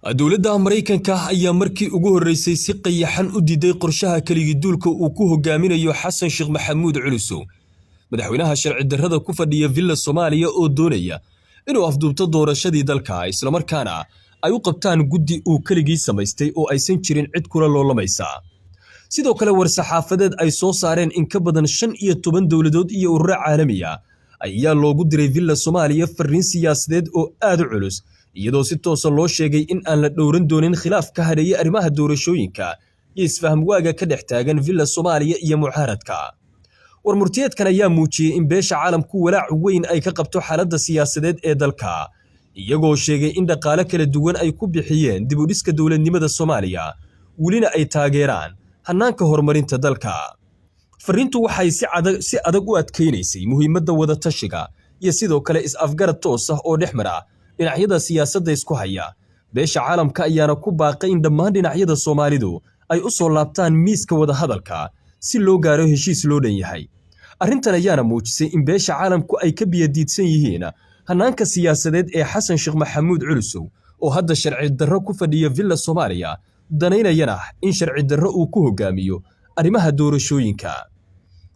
dowladda Mareykanka ayaa markii ugu horeysay si qayaxan u diiday qorshaha kaligii duulka uu ku hogaaminayo Xasan Sheekh Maxamuud Culusow madaxweynaha sharci darrada ku fadhiya Villa Soomaaliya oo doonaya inuu afduubto doorashadii dalka isla markaana ay u qabtaan guddi uu kaligii samaystay oo aysan jirin cid kula loolamaysa sidoo kale war-saxaafadeed ay soo saareen in ka badan 15 dowladood iyo ururo caalami ah ayaa loogu diray Villa Soomaaliya fariin siyaasadeed oo aad u culus iyadoo si toos ah loo sheegay in aan la dhowran doonin khilaaf ka hareeyay arrimaha doorashooyinka iyo isfaham waaga ka dhex taagan Villa Soomaaliya iyo mucaaradka warmurtiyeedkan ayaa muujiyay in beesha caalamku walaac weyn ay ka qabto xaaladda siyaasadeed ee dalka iyagoo sheegay in dhaqaale kala duwan ay ku bixiyeen dib u dhiska dowladnimada Soomaaliya welina ay taageeraan hannaanka horumarinta dalka fariintu waxay si adag u adkeynaysay muhiimadda wada tashiga iyo sidoo kale is-afgarad toos ah oo dhexmara dhinacyada siyaasadda isku haya beesha caalamka ayaana ku baaqay in dhammaan dhinacyada Soomaalidu ay u soo laabtaan miiska wada hadalka si loo gaaro heshiis loo dhan yahay arrintan ayaana muujisay in beesha caalamku ay ka biyadiidsan yihiin hannaanka siyaasadeed ee Xasan Sheekh Maxamuud Culusow oo hadda sharci darro ku fadhiya Villa Soomaaliya danaynayana in sharci darro uu ku hogaamiyo arrimaha doorashooyinka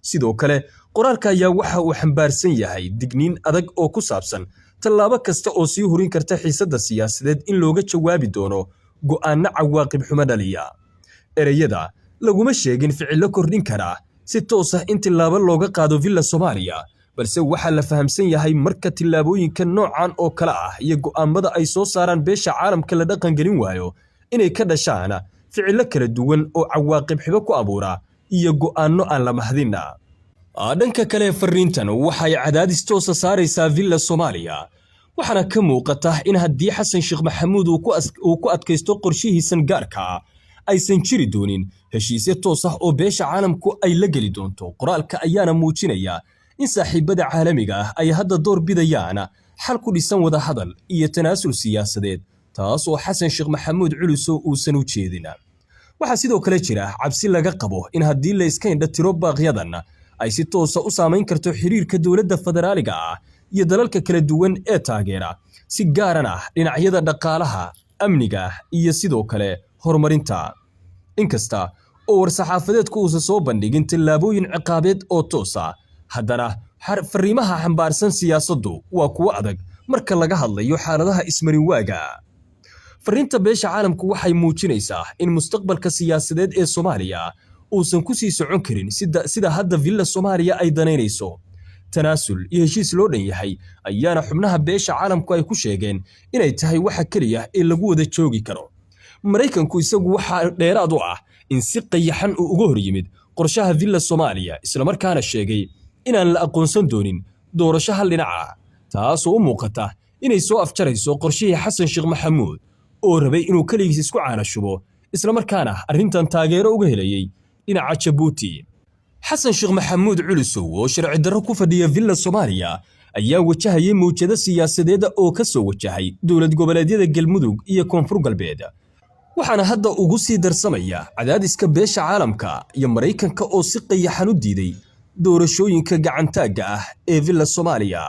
sidoo kale qoraalka ayaa waxa uu xambaarsan yahay digniin adag oo ku saabsan tallaabo kasta oo sii horin karta xiisadda siyaasadeed in looga jawaabi doono go'aano cawaaqib xumo dhaliya ereyada laguma sheegin ficilo kordhin kara si toos ah in tillaabo looga qaado Villa Soomaaliya balse waxa la fahamsan yahay marka tillaabooyinka noocan oo kala ah iyo go'aamada ay soo saaraan beesha caalamka la dhaqan gelin waayo inay ka dhashaan ficilo kala duwan oo cawaaqib xumo ku abuura iyo go'aano aan la mahdina dhanka kale fariintan waxay cadaadis toos ah saaraysaa Villa Soomaaliya waxaana ka muuqata in haddii Xasan Sheekh Maxamuud uu ku adkaysto qorshihiisan gaarka aysan jiri doonin heshiisyo toos ah oo beesha caalamku ay la geli doonto qoraalka ayaana muujinaya in saaxiibada caalamiga ah ay hadda door bidayaan xal ku dhisan wada hadal iyo tanaasul siyaasadeed taas oo Xasan Sheekh Maxamuud Culusow uusan u jeedin waxa sidoo kale jira cabsi laga qabo in haddii la iska indha tiro baaqyadan ay si toos ah u saameyn karto xiriirka dowladda federaaliga ah iyo dalalka kala duwan ee taageera si gaaran ah dhinacyada dhaqaalaha amniga iyo sidoo kale horumarinta inkasta oo war-saxaafadeedku uusan soo bandhigin tillaabooyin ciqaabeed oo toos ah haddana fariimaha xambaarsan siyaasaddu waa kuwo adag marka laga hadlayo xaaladaha ismarin waaga fariinta beesha caalamku waxay muujinaysaa in mustaqbalka siyaasadeed ee Soomaaliya uusan ku sii socon karin sida hadda Villa Soomaaliya ay danaynayso tanaasul iyo heshiis loo dhan yahay ayaana xubnaha beesha caalamku ay ku sheegeen inay tahay waxa kaliya ee lagu wada joogi karo Mareykanku isagu waxa dheeraad u ah in si qayaxan uu uga hor yimid qorshaha Villa Soomaaliya isla markaana sheegay inaan la aqoonsan doonin doorasho hal dhinaca taas oo muuqata inay soo afjarayso qorshihii Xasan Sheekh Maxamuud oo rabay inuu kaligiis isku caanashubo isla markaana arrintan taageero uga helayay dhinaca Djibouti Xasan Sheekh Maxamuud Culusow oo sharci darro ku fadhiya Villa Soomaaliya ayaa wajahayay mowjado siyaasadeed oo ka soo wajahay dowlad goboleedyada Galmudug iyo Koonfur Galbeed waxaana hadda ugu sii darsamaya cadaadiska beesha caalamka iyo Mareykanka oo si qayaxan u diiday doorashooyinka gacantaaga ah ee Villa Soomaaliya